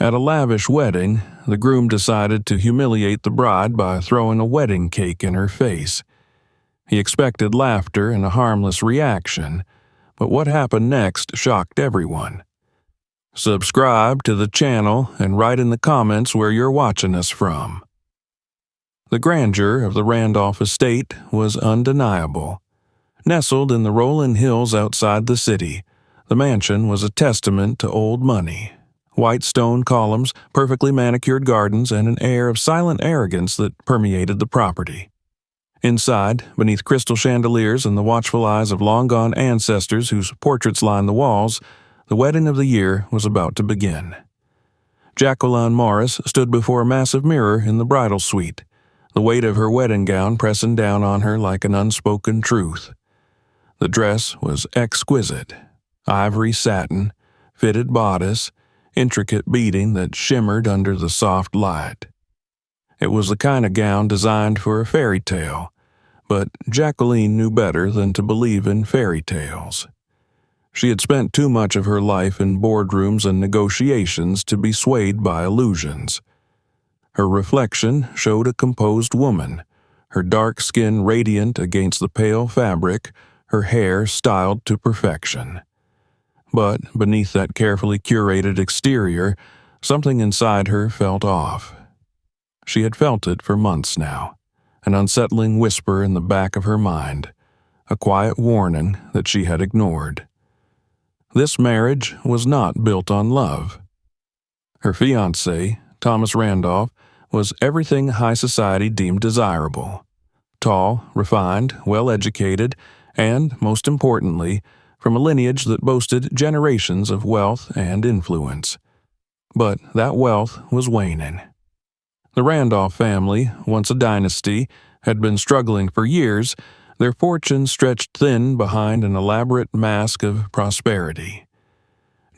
At a lavish wedding, the groom decided to humiliate the bride by throwing a wedding cake in her face. He expected laughter and a harmless reaction, but what happened next shocked everyone. Subscribe to the channel and write in the comments where you're watching us from. The grandeur of the Randolph estate was undeniable. Nestled in the rolling hills outside the city, the mansion was a testament to old money. White stone columns, perfectly manicured gardens, and an air of silent arrogance that permeated the property. Inside, beneath crystal chandeliers and the watchful eyes of long-gone ancestors whose portraits lined the walls, the wedding of the year was about to begin. Jacqueline Morris stood before a massive mirror in the bridal suite, the weight of her wedding gown pressing down on her like an unspoken truth. The dress was exquisite. Ivory satin, fitted bodice, intricate beading that shimmered under the soft light. It was the kind of gown designed for a fairy tale, but Jacqueline knew better than to believe in fairy tales. She had spent too much of her life in boardrooms and negotiations to be swayed by illusions. Her reflection showed a composed woman, her dark skin radiant against the pale fabric, her hair styled to perfection. But beneath that carefully curated exterior, something inside her felt off. She had felt it for months now, an unsettling whisper in the back of her mind, a quiet warning that she had ignored. This marriage was not built on love. Her fiancé, Thomas Randolph, was everything high society deemed desirable. Tall, refined, well-educated, and, most importantly, from a lineage that boasted generations of wealth and influence. But that wealth was waning. The Randolph family, once a dynasty, had been struggling for years, their fortune stretched thin behind an elaborate mask of prosperity.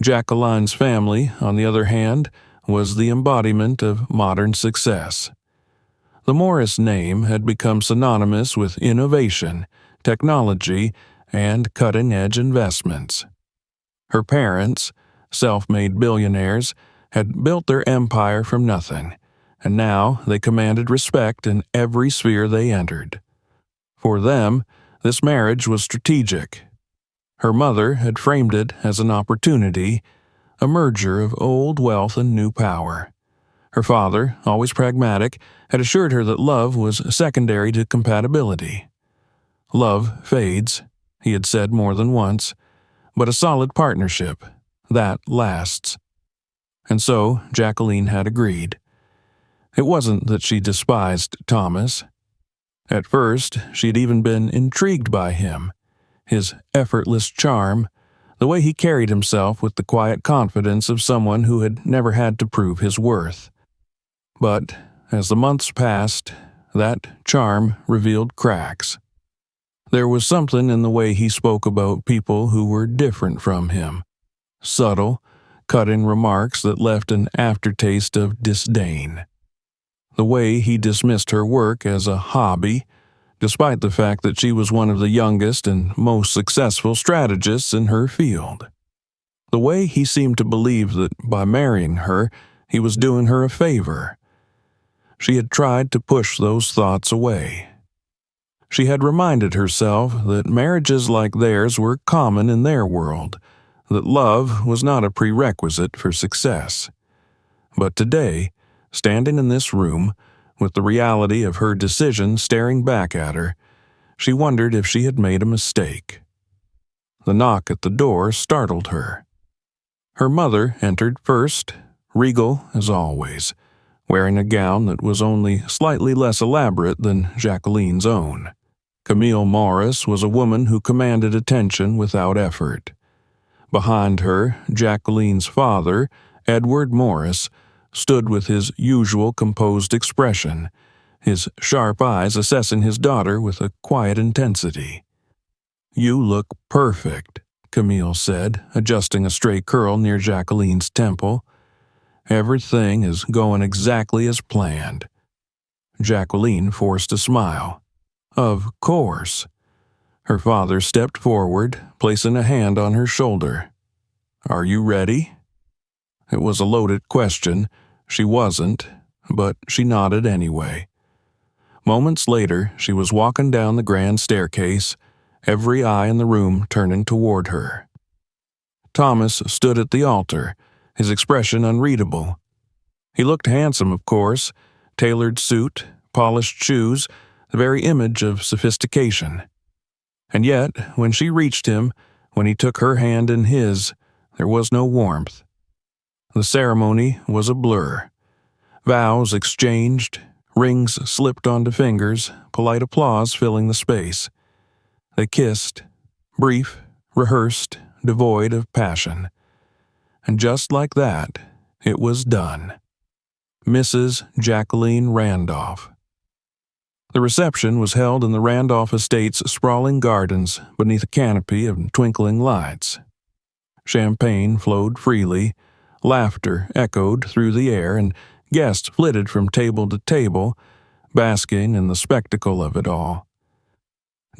Jacqueline's family, on the other hand, was the embodiment of modern success. The Morris name had become synonymous with innovation, technology, and cutting-edge investments. Her parents, self-made billionaires, had built their empire from nothing, and now they commanded respect in every sphere they entered. For them, this marriage was strategic. Her mother had framed it as an opportunity, a merger of old wealth and new power. Her father, always pragmatic, had assured her that love was secondary to compatibility. Love fades, he had said more than once, but a solid partnership, that lasts. And so Jacqueline had agreed. It wasn't that she despised Thomas. At first, she'd even been intrigued by him, his effortless charm, the way he carried himself with the quiet confidence of someone who had never had to prove his worth. But as the months passed, that charm revealed cracks. There was something in the way he spoke about people who were different from him, subtle, cutting remarks that left an aftertaste of disdain. The way he dismissed her work as a hobby, despite the fact that she was one of the youngest and most successful strategists in her field. The way he seemed to believe that by marrying her, he was doing her a favor. She had tried to push those thoughts away. She had reminded herself that marriages like theirs were common in their world, that love was not a prerequisite for success. But today, standing in this room, with the reality of her decision staring back at her, she wondered if she had made a mistake. The knock at the door startled her. Her mother entered first, regal as always, wearing a gown that was only slightly less elaborate than Jacqueline's own. Camille Morris was a woman who commanded attention without effort. Behind her, Jacqueline's father, Edward Morris, stood with his usual composed expression, his sharp eyes assessing his daughter with a quiet intensity. "You look perfect," Camille said, adjusting a stray curl near Jacqueline's temple. "Everything is going exactly as planned." Jacqueline forced a smile. "Of course." Her father stepped forward, placing a hand on her shoulder. "Are you ready?" It was a loaded question. She wasn't, but she nodded anyway. Moments later, she was walking down the grand staircase, every eye in the room turning toward her. Thomas stood at the altar, his expression unreadable. He looked handsome, of course, tailored suit, polished shoes, the very image of sophistication. And yet, when she reached him, when he took her hand in his, there was no warmth. The ceremony was a blur. Vows exchanged, rings slipped onto fingers, polite applause filling the space. They kissed, brief, rehearsed, devoid of passion. And just like that, it was done. Mrs. Jacqueline Randolph. The reception was held in the Randolph estate's sprawling gardens beneath a canopy of twinkling lights. Champagne flowed freely, laughter echoed through the air, and guests flitted from table to table, basking in the spectacle of it all.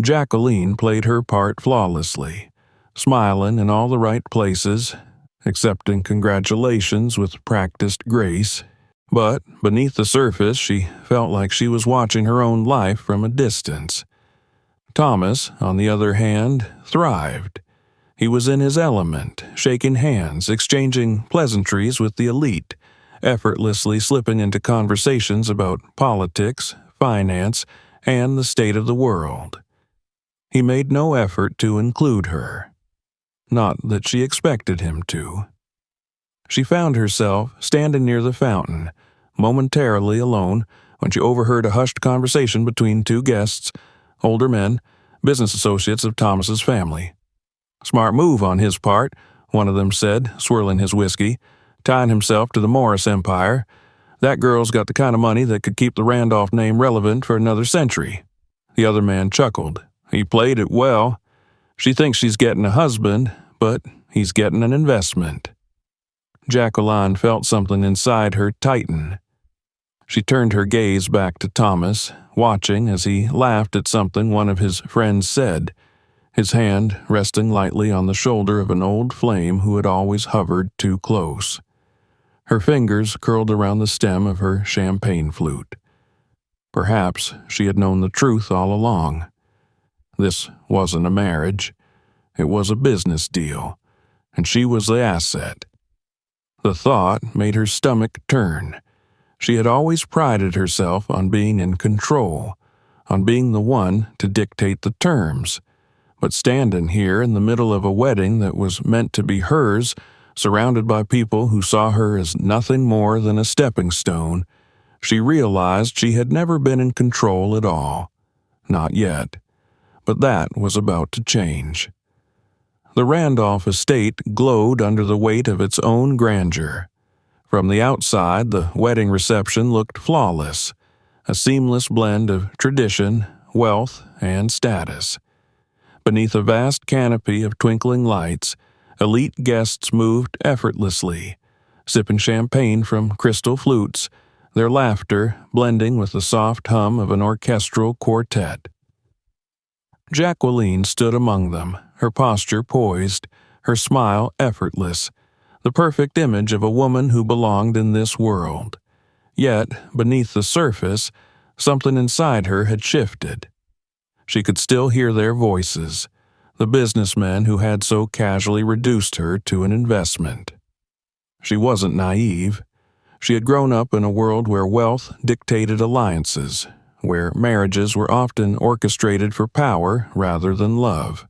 Jacqueline played her part flawlessly, smiling in all the right places, accepting congratulations with practiced grace. But beneath the surface, she felt like she was watching her own life from a distance. Thomas, on the other hand, thrived. He was in his element, shaking hands, exchanging pleasantries with the elite, effortlessly slipping into conversations about politics, finance, and the state of the world. He made no effort to include her. Not that she expected him to. She found herself standing near the fountain, momentarily alone, when she overheard a hushed conversation between two guests, older men, business associates of Thomas's family. "Smart move on his part," one of them said, swirling his whiskey, tying himself to the Morris empire. "That girl's got the kind of money that could keep the Randolph name relevant for another century." The other man chuckled. "He played it well. She thinks she's getting a husband, but he's getting an investment." Jacqueline felt something inside her tighten. She turned her gaze back to Thomas, watching as he laughed at something one of his friends said, his hand resting lightly on the shoulder of an old flame who had always hovered too close. Her fingers curled around the stem of her champagne flute. Perhaps she had known the truth all along. This wasn't a marriage. It was a business deal, and she was the asset. The thought made her stomach turn. She had always prided herself on being in control, on being the one to dictate the terms. But standing here in the middle of a wedding that was meant to be hers, surrounded by people who saw her as nothing more than a stepping stone, she realized she had never been in control at all. Not yet. But that was about to change. The Randolph estate glowed under the weight of its own grandeur. From the outside, the wedding reception looked flawless, a seamless blend of tradition, wealth, and status. Beneath a vast canopy of twinkling lights, elite guests moved effortlessly, sipping champagne from crystal flutes, their laughter blending with the soft hum of an orchestral quartet. Jacqueline stood among them, her posture poised, her smile effortless, the perfect image of a woman who belonged in this world. Yet, beneath the surface, something inside her had shifted. She could still hear their voices, the businessmen who had so casually reduced her to an investment. She wasn't naive. She had grown up in a world where wealth dictated alliances, where marriages were often orchestrated for power rather than love.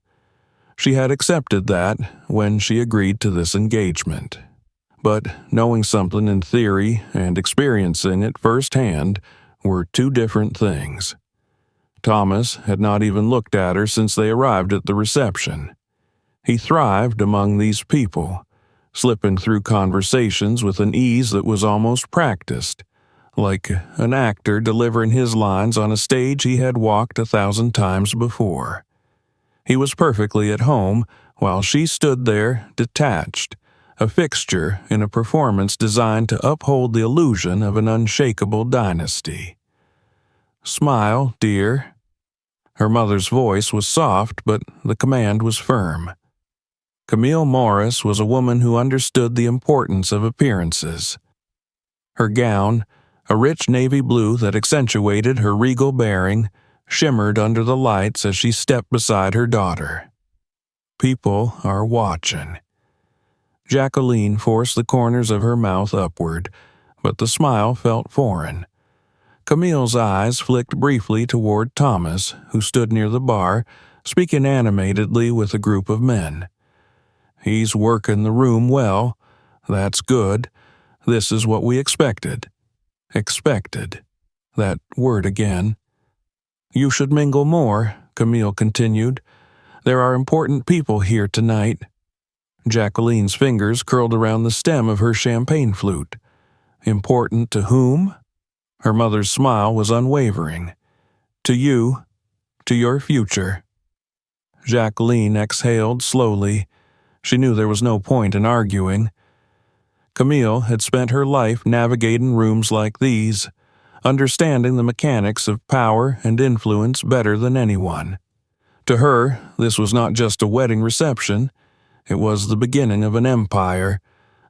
She had accepted that when she agreed to this engagement. But knowing something in theory and experiencing it firsthand were two different things. Thomas had not even looked at her since they arrived at the reception. He thrived among these people, slipping through conversations with an ease that was almost practiced, like an actor delivering his lines on a stage he had walked 1,000 times before. He was perfectly at home while she stood there, detached, a fixture in a performance designed to uphold the illusion of an unshakable dynasty. "Smile, dear." Her mother's voice was soft, but the command was firm. Camille Morris was a woman who understood the importance of appearances. Her gown, a rich navy blue that accentuated her regal bearing, shimmered under the lights as she stepped beside her daughter. People are watching. Jacqueline forced the corners of her mouth upward, but the smile felt foreign. Camille's eyes flicked briefly toward Thomas, who stood near the bar, speaking animatedly with a group of men. "He's working the room well. That's good. This is what we expected." Expected. That word again. "You should mingle more," Camille continued. "There are important people here tonight." Jacqueline's fingers curled around the stem of her champagne flute. "Important to whom?" Her mother's smile was unwavering. "To you. To your future." Jacqueline exhaled slowly. She knew there was no point in arguing. Camille had spent her life navigating rooms like these, understanding the mechanics of power and influence better than anyone. To her, this was not just a wedding reception. It was the beginning of an empire,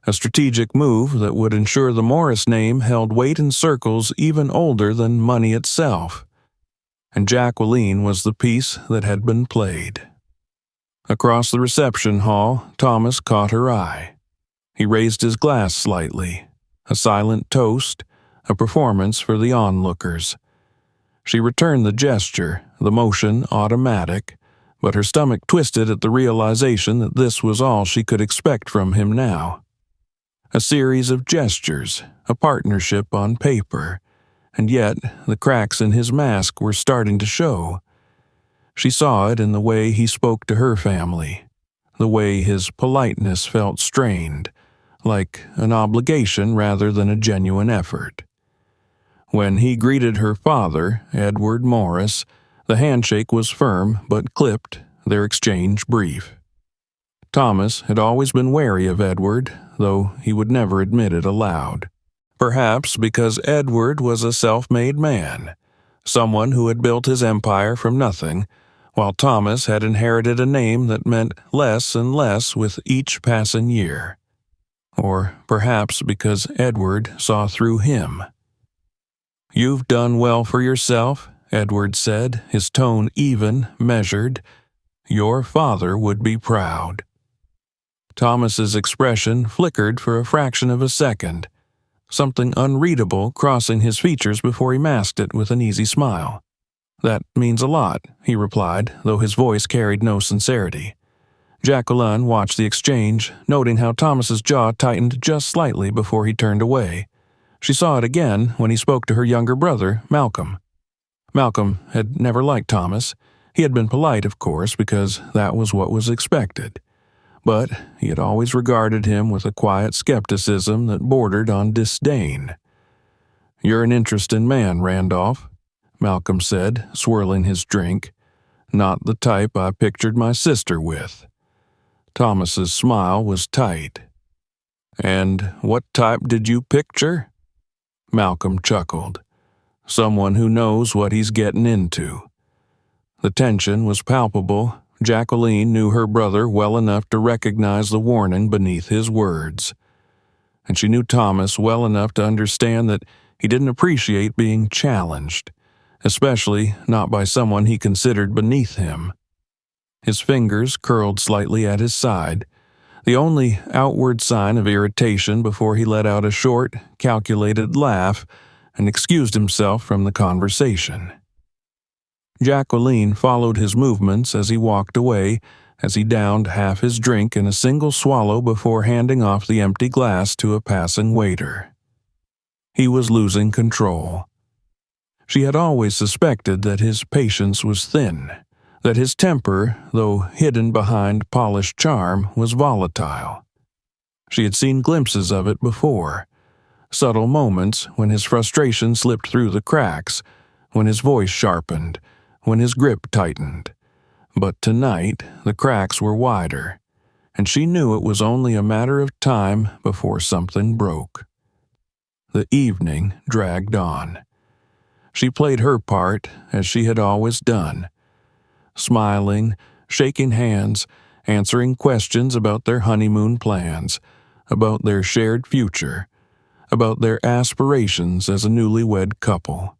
a strategic move that would ensure the Morris name held weight in circles even older than money itself. And Jacqueline was the piece that had been played. Across the reception hall, Thomas caught her eye. He raised his glass slightly, a silent toast, a performance for the onlookers. She returned the gesture, the motion automatic, but her stomach twisted at the realization that this was all she could expect from him now. A series of gestures, a partnership on paper, and yet the cracks in his mask were starting to show. She saw it in the way he spoke to her family, the way his politeness felt strained, like an obligation rather than a genuine effort. When he greeted her father, Edward Morris, the handshake was firm but clipped, their exchange brief. Thomas had always been wary of Edward, though he would never admit it aloud. Perhaps because Edward was a self-made man, someone who had built his empire from nothing, while Thomas had inherited a name that meant less and less with each passing year. Or perhaps because Edward saw through him. "You've done well for yourself," Edward said, his tone even, measured. "Your father would be proud." Thomas's expression flickered for a fraction of a second, something unreadable crossing his features before he masked it with an easy smile. "That means a lot," he replied, though his voice carried no sincerity. Jacqueline watched the exchange, noting how Thomas's jaw tightened just slightly before he turned away. She saw it again when he spoke to her younger brother, Malcolm. Malcolm had never liked Thomas. He had been polite, of course, because that was what was expected. But he had always regarded him with a quiet skepticism that bordered on disdain. "You're an interesting man, Randolph," Malcolm said, swirling his drink. "Not the type I pictured my sister with." Thomas's smile was tight. "And what type did you picture?" Malcolm chuckled. "Someone who knows what he's getting into." The tension was palpable. Jacqueline knew her brother well enough to recognize the warning beneath his words. And she knew Thomas well enough to understand that he didn't appreciate being challenged, especially not by someone he considered beneath him. His fingers curled slightly at his side, the only outward sign of irritation before he let out a short, calculated laugh and excused himself from the conversation. Jacqueline followed his movements as he walked away, as he downed half his drink in a single swallow before handing off the empty glass to a passing waiter. He was losing control. She had always suspected that his patience was thin, that his temper, though hidden behind polished charm, was volatile. She had seen glimpses of it before, subtle moments when his frustration slipped through the cracks, when his voice sharpened, when his grip tightened. But tonight, the cracks were wider, and she knew it was only a matter of time before something broke. The evening dragged on. She played her part, as she had always done, smiling, shaking hands, answering questions about their honeymoon plans, about their shared future, about their aspirations as a newlywed couple.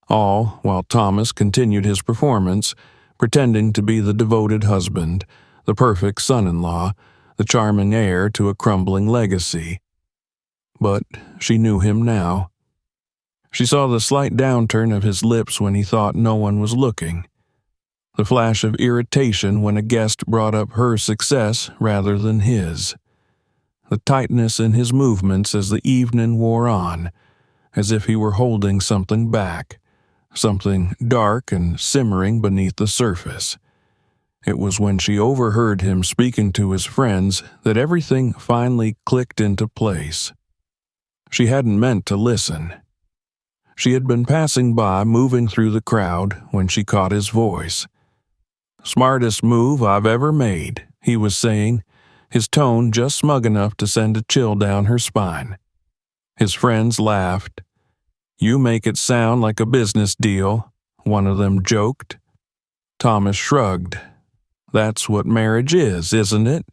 All while Thomas continued his performance, pretending to be the devoted husband, the perfect son-in-law, the charming heir to a crumbling legacy. But she knew him now. She saw the slight downturn of his lips when he thought no one was looking, the flash of irritation when a guest brought up her success rather than his, the tightness in his movements as the evening wore on, as if he were holding something back, something dark and simmering beneath the surface. It was when she overheard him speaking to his friends that everything finally clicked into place. She hadn't meant to listen. She had been passing by, moving through the crowd, when she caught his voice. "Smartest move I've ever made," he was saying, his tone just smug enough to send a chill down her spine. His friends laughed. "You make it sound like a business deal," one of them joked. Thomas shrugged. "That's what marriage is, isn't it?"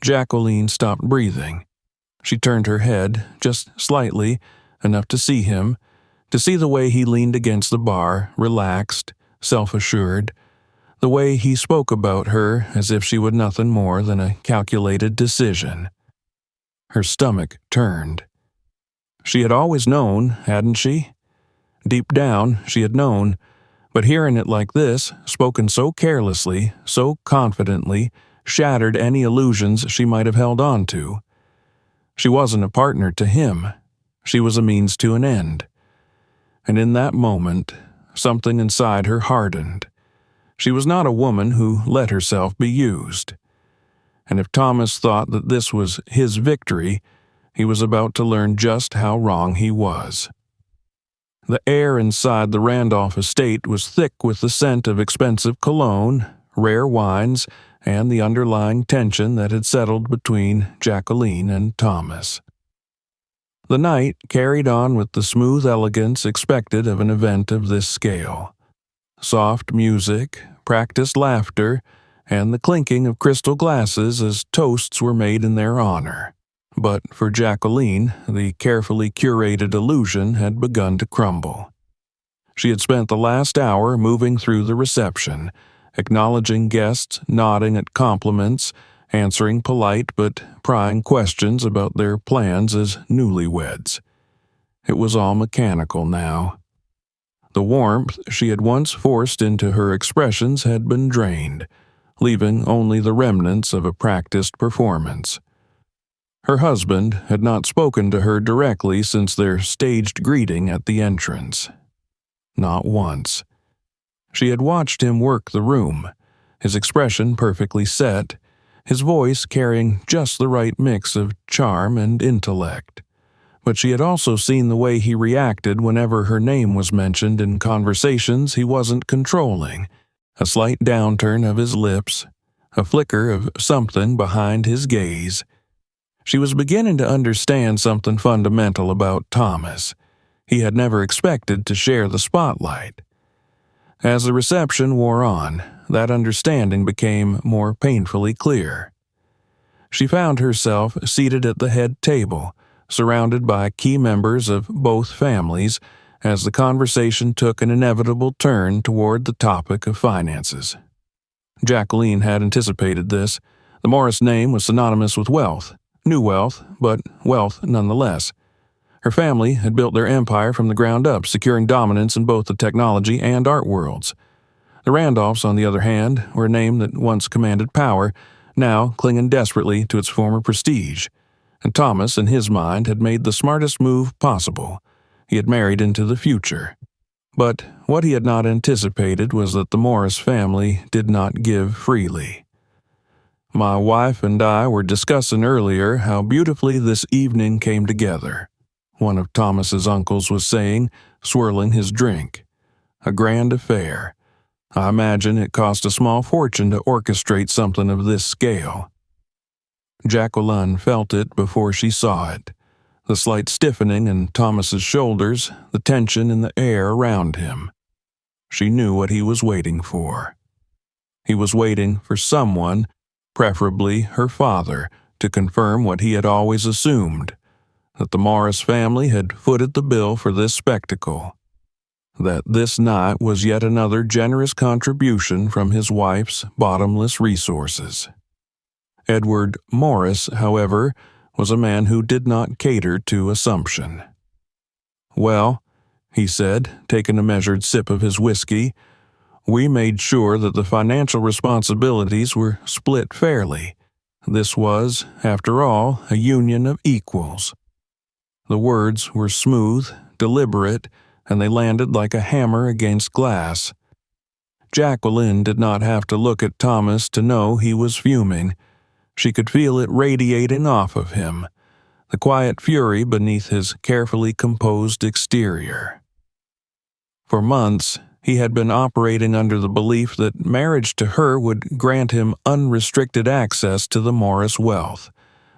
Jacqueline stopped breathing. She turned her head, just slightly, enough to see him, to see the way he leaned against the bar, relaxed, self-assured, the way he spoke about her as if she were nothing more than a calculated decision. Her stomach turned. She had always known, hadn't she? Deep down, she had known, but hearing it like this, spoken so carelessly, so confidently, shattered any illusions she might have held on to. She wasn't a partner to him. She was a means to an end. And in that moment, something inside her hardened. She was not a woman who let herself be used. And if Thomas thought that this was his victory, he was about to learn just how wrong he was. The air inside the Randolph estate was thick with the scent of expensive cologne, rare wines, and the underlying tension that had settled between Jacqueline and Thomas. The night carried on with the smooth elegance expected of an event of this scale. Soft music, practiced laughter, and the clinking of crystal glasses as toasts were made in their honor. But for Jacqueline, the carefully curated illusion had begun to crumble. She had spent the last hour moving through the reception, acknowledging guests, nodding at compliments, answering polite but prying questions about their plans as newlyweds. It was all mechanical now. The warmth she had once forced into her expressions had been drained, leaving only the remnants of a practiced performance. Her husband had not spoken to her directly since their staged greeting at the entrance. Not once. She had watched him work the room, his expression perfectly set, his voice carrying just the right mix of charm and intellect. But she had also seen the way he reacted whenever her name was mentioned in conversations he wasn't controlling, a slight downturn of his lips, a flicker of something behind his gaze. She was beginning to understand something fundamental about Thomas. He had never expected to share the spotlight. As the reception wore on, that understanding became more painfully clear. She found herself seated at the head table, surrounded by key members of both families, as the conversation took an inevitable turn toward the topic of finances. Jacqueline had anticipated this. The Morris name was synonymous with wealth, new wealth, but wealth nonetheless. Her family had built their empire from the ground up, securing dominance in both the technology and art worlds. The Randolphs, on the other hand, were a name that once commanded power, now clinging desperately to its former prestige. And Thomas, in his mind, had made the smartest move possible. He had married into the future. But what he had not anticipated was that the Morris family did not give freely. "My wife and I were discussing earlier how beautifully this evening came together," one of Thomas's uncles was saying, swirling his drink. "A grand affair. I imagine it cost a small fortune to orchestrate something of this scale." Jacqueline felt it before she saw it. The slight stiffening in Thomas's shoulders, the tension in the air around him. She knew what he was waiting for. He was waiting for someone, preferably her father, to confirm what he had always assumed, that the Morris family had footed the bill for this spectacle, that this night was yet another generous contribution from his wife's bottomless resources. Edward Morris, however, was a man who did not cater to assumption. "Well," he said, taking a measured sip of his whiskey, "we made sure that the financial responsibilities were split fairly. This was, after all, a union of equals." The words were smooth, deliberate, and they landed like a hammer against glass. Jacqueline did not have to look at Thomas to know he was fuming. She could feel it radiating off of him, the quiet fury beneath his carefully composed exterior. For months, he had been operating under the belief that marriage to her would grant him unrestricted access to the Morris wealth,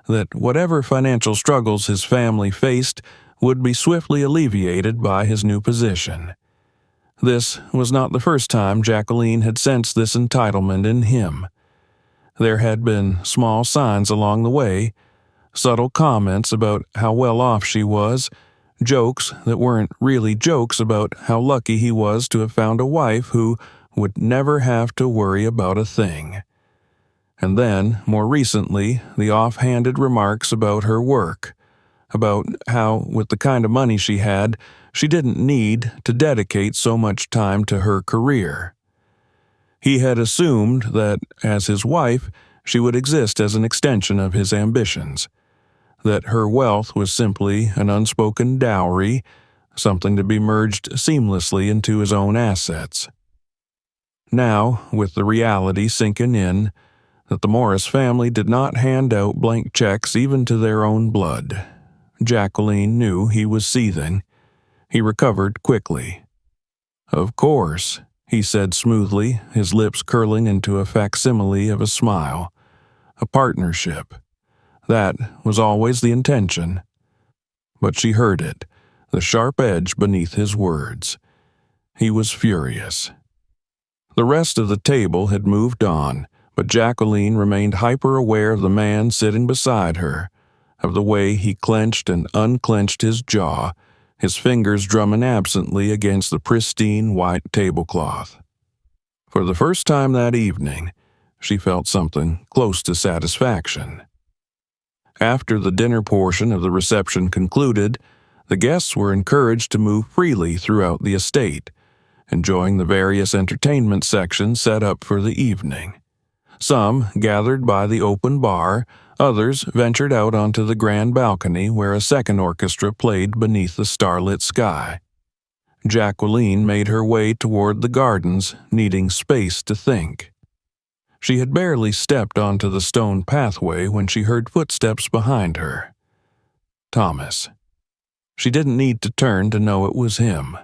that whatever financial struggles his family faced would be swiftly alleviated by his new position. This was not the first time Jacqueline had sensed this entitlement in him. There had been small signs along the way, subtle comments about how well off she was, jokes that weren't really jokes about how lucky he was to have found a wife who would never have to worry about a thing. And then, more recently, the offhanded remarks about her work, about how, with the kind of money she had, she didn't need to dedicate so much time to her career. He had assumed that, as his wife, she would exist as an extension of his ambitions, that her wealth was simply an unspoken dowry, something to be merged seamlessly into his own assets. Now, with the reality sinking in, that the Morris family did not hand out blank checks even to their own blood, Jacqueline knew he was seething. He recovered quickly. "Of course," he said smoothly, his lips curling into a facsimile of a smile. "A partnership. That was always the intention." But she heard it, the sharp edge beneath his words. He was furious. The rest of the table had moved on, but Jacqueline remained hyper-aware of the man sitting beside her, of the way he clenched and unclenched his jaw, his fingers drumming absently against the pristine white tablecloth. For the first time that evening, she felt something close to satisfaction. After the dinner portion of the reception concluded, the guests were encouraged to move freely throughout the estate, enjoying the various entertainment sections set up for the evening. Some gathered by the open bar, others ventured out onto the grand balcony where a second orchestra played beneath the starlit sky. Jacqueline made her way toward the gardens, needing space to think. She had barely stepped onto the stone pathway when she heard footsteps behind her. Thomas. She didn't need to turn to know it was him.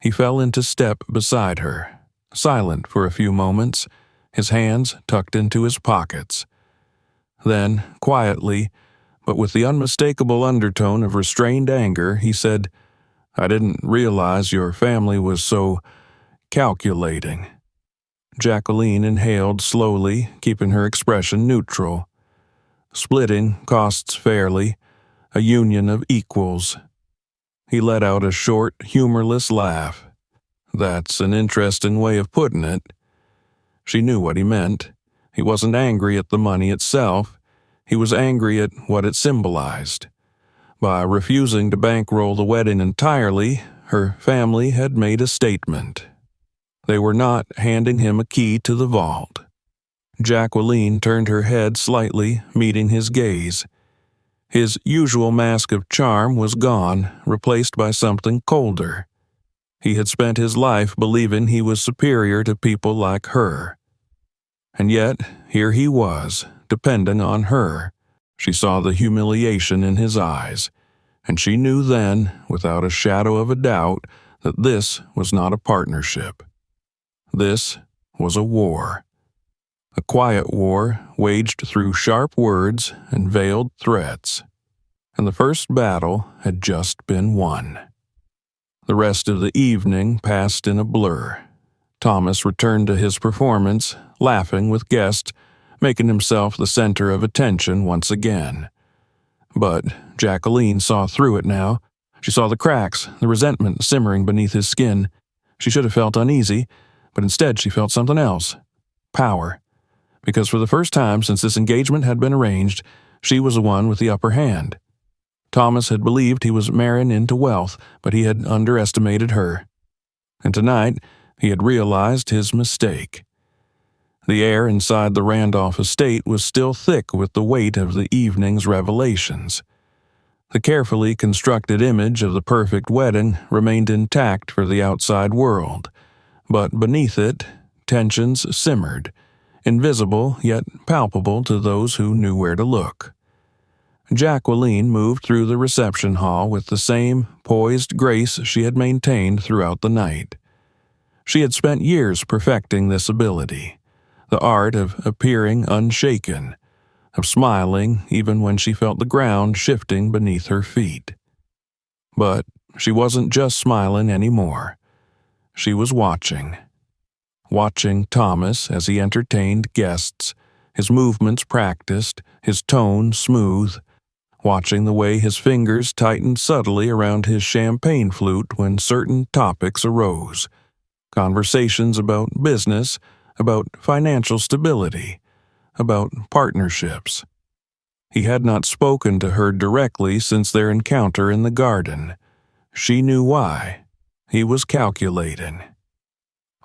He fell into step beside her, silent for a few moments, his hands tucked into his pockets. Then, quietly, but with the unmistakable undertone of restrained anger, he said, "I didn't realize your family was so calculating." Jacqueline inhaled slowly, keeping her expression neutral. "Splitting costs fairly, a union of equals." He let out a short, humorless laugh. "That's an interesting way of putting it." She knew what he meant. He wasn't angry at the money itself. He was angry at what it symbolized. By refusing to bankroll the wedding entirely, her family had made a statement. They were not handing him a key to the vault. Jacqueline turned her head slightly, meeting his gaze. His usual mask of charm was gone, replaced by something colder. He had spent his life believing he was superior to people like her. And yet, here he was, dependent on her. She saw the humiliation in his eyes, and she knew then, without a shadow of a doubt, that this was not a partnership. This was a war. A quiet war waged through sharp words and veiled threats. And the first battle had just been won. The rest of the evening passed in a blur. Thomas returned to his performance, laughing with guests, making himself the center of attention once again. But Jacqueline saw through it now. She saw the cracks, the resentment simmering beneath his skin. She should have felt uneasy, but instead she felt something else. Power. Because for the first time since this engagement had been arranged, she was the one with the upper hand. Thomas had believed he was marrying into wealth, but he had underestimated her. And tonight, he had realized his mistake. The air inside the Randolph estate was still thick with the weight of the evening's revelations. The carefully constructed image of the perfect wedding remained intact for the outside world, but beneath it, tensions simmered, invisible yet palpable to those who knew where to look. Jacqueline moved through the reception hall with the same poised grace she had maintained throughout the night. She had spent years perfecting this ability, the art of appearing unshaken, of smiling even when she felt the ground shifting beneath her feet. But she wasn't just smiling anymore. She was watching Thomas as he entertained guests, his movements practiced, his tone smooth, watching the way his fingers tightened subtly around his champagne flute when certain topics arose. Conversations about business, about financial stability, about partnerships. He had not spoken to her directly since their encounter in the garden. She knew why. He was calculating,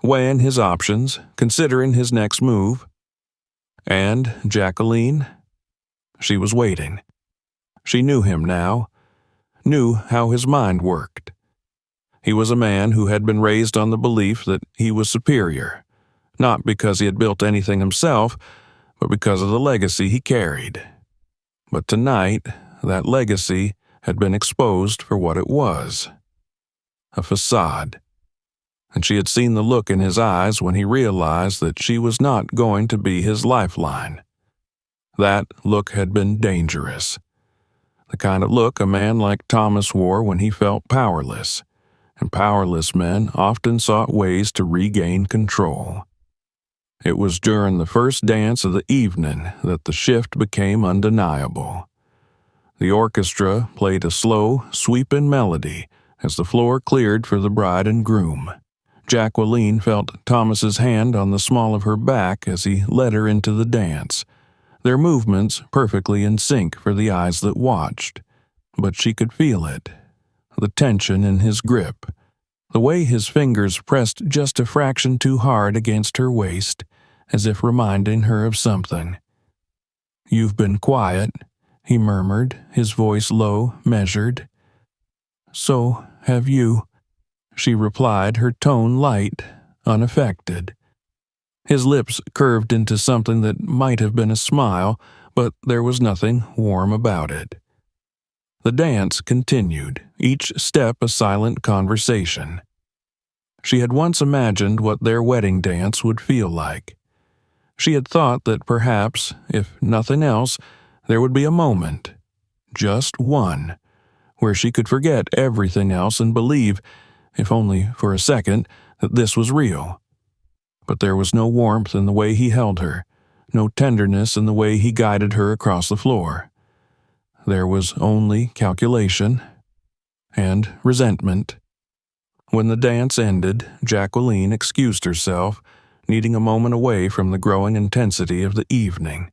weighing his options, considering his next move. And Jacqueline? She was waiting. She knew him now, knew how his mind worked. He was a man who had been raised on the belief that he was superior, not because he had built anything himself, but because of the legacy he carried. But tonight, that legacy had been exposed for what it was, a facade. And she had seen the look in his eyes when he realized that she was not going to be his lifeline. That look had been dangerous. The kind of look a man like Thomas wore when he felt powerless, and powerless men often sought ways to regain control. It was during the first dance of the evening that the shift became undeniable. The orchestra played a slow, sweeping melody as the floor cleared for the bride and groom. Jacqueline felt Thomas's hand on the small of her back as he led her into the dance, their movements perfectly in sync for the eyes that watched. But she could feel it, the tension in his grip, the way his fingers pressed just a fraction too hard against her waist, as if reminding her of something. "You've been quiet," he murmured, his voice low, measured. "So have you," she replied, her tone light, unaffected. His lips curved into something that might have been a smile, but there was nothing warm about it. The dance continued, each step a silent conversation. She had once imagined what their wedding dance would feel like. She had thought that perhaps, if nothing else, there would be a moment, just one, where she could forget everything else and believe, if only for a second, that this was real. But there was no warmth in the way he held her, no tenderness in the way he guided her across the floor. There was only calculation and resentment. When the dance ended, Jacqueline excused herself, needing a moment away from the growing intensity of the evening.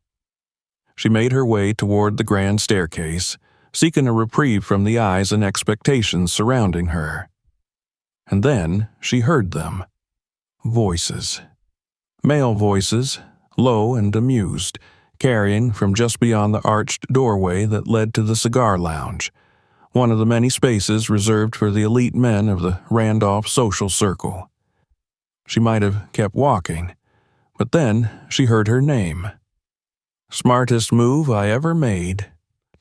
She made her way toward the grand staircase, seeking a reprieve from the eyes and expectations surrounding her. And then she heard them. Voices. Male voices, low and amused, carrying from just beyond the arched doorway that led to the cigar lounge, one of the many spaces reserved for the elite men of the Randolph social circle. She might have kept walking, but then she heard her name. "Smartest move I ever made,"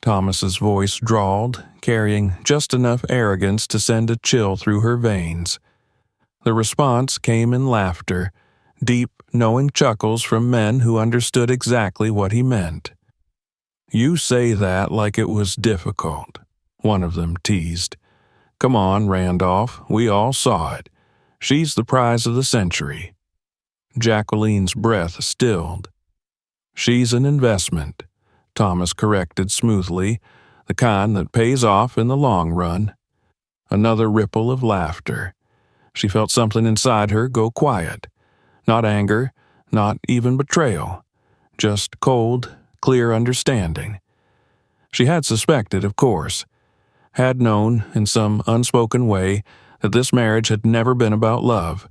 Thomas's voice drawled, carrying just enough arrogance to send a chill through her veins. The response came in laughter, deep, knowing chuckles from men who understood exactly what he meant. "You say that like it was difficult," one of them teased. "Come on, Randolph, we all saw it. She's the prize of the century. Jacqueline's breath stilled. She's an investment, Thomas corrected smoothly, the kind that pays off in the long run. Another ripple of laughter. She felt something inside her go quiet. Not anger, not even betrayal. Just cold, clear understanding. She had suspected, of course. Had known, in some unspoken way, that this marriage had never been about love.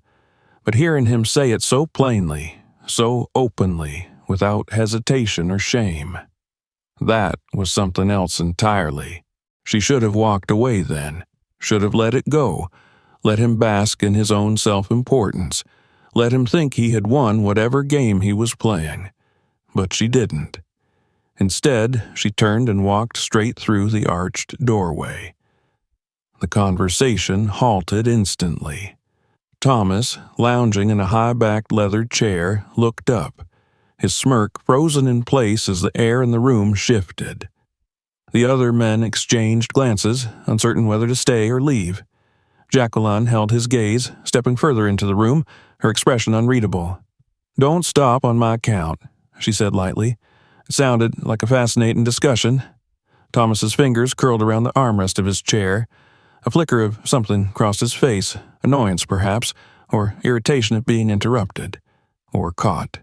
But hearing him say it so plainly, so openly, without hesitation or shame, that was something else entirely. She should have walked away then, should have let it go, let him bask in his own self-importance, let him think he had won whatever game he was playing. But she didn't. Instead, she turned and walked straight through the arched doorway. The conversation halted instantly. Thomas, lounging in a high-backed leather chair, looked up, his smirk frozen in place as the air in the room shifted. The other men exchanged glances, uncertain whether to stay or leave. Jacqueline held his gaze, stepping further into the room, her expression unreadable. "Don't stop on my account," she said lightly. It sounded like a fascinating discussion. Thomas's fingers curled around the armrest of his chair. A flicker of something crossed his face, annoyance perhaps, or irritation at being interrupted, or caught.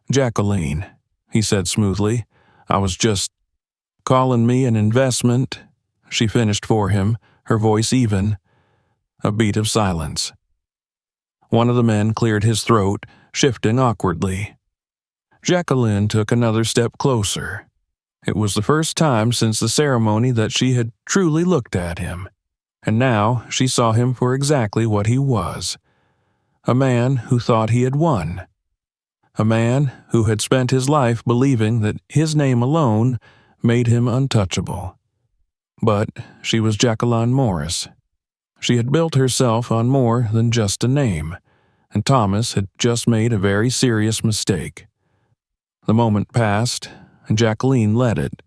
"Jacqueline," he said smoothly, "I was just calling me an investment," she finished for him, her voice even. A beat of silence. One of the men cleared his throat, shifting awkwardly. Jacqueline took another step closer. It was the first time since the ceremony that she had truly looked at him, and now she saw him for exactly what he was. A man who thought he had won. A man who had spent his life believing that his name alone made him untouchable. But she was Jacqueline Morris. She had built herself on more than just a name, and Thomas had just made a very serious mistake. The moment passed, and Jacqueline let it.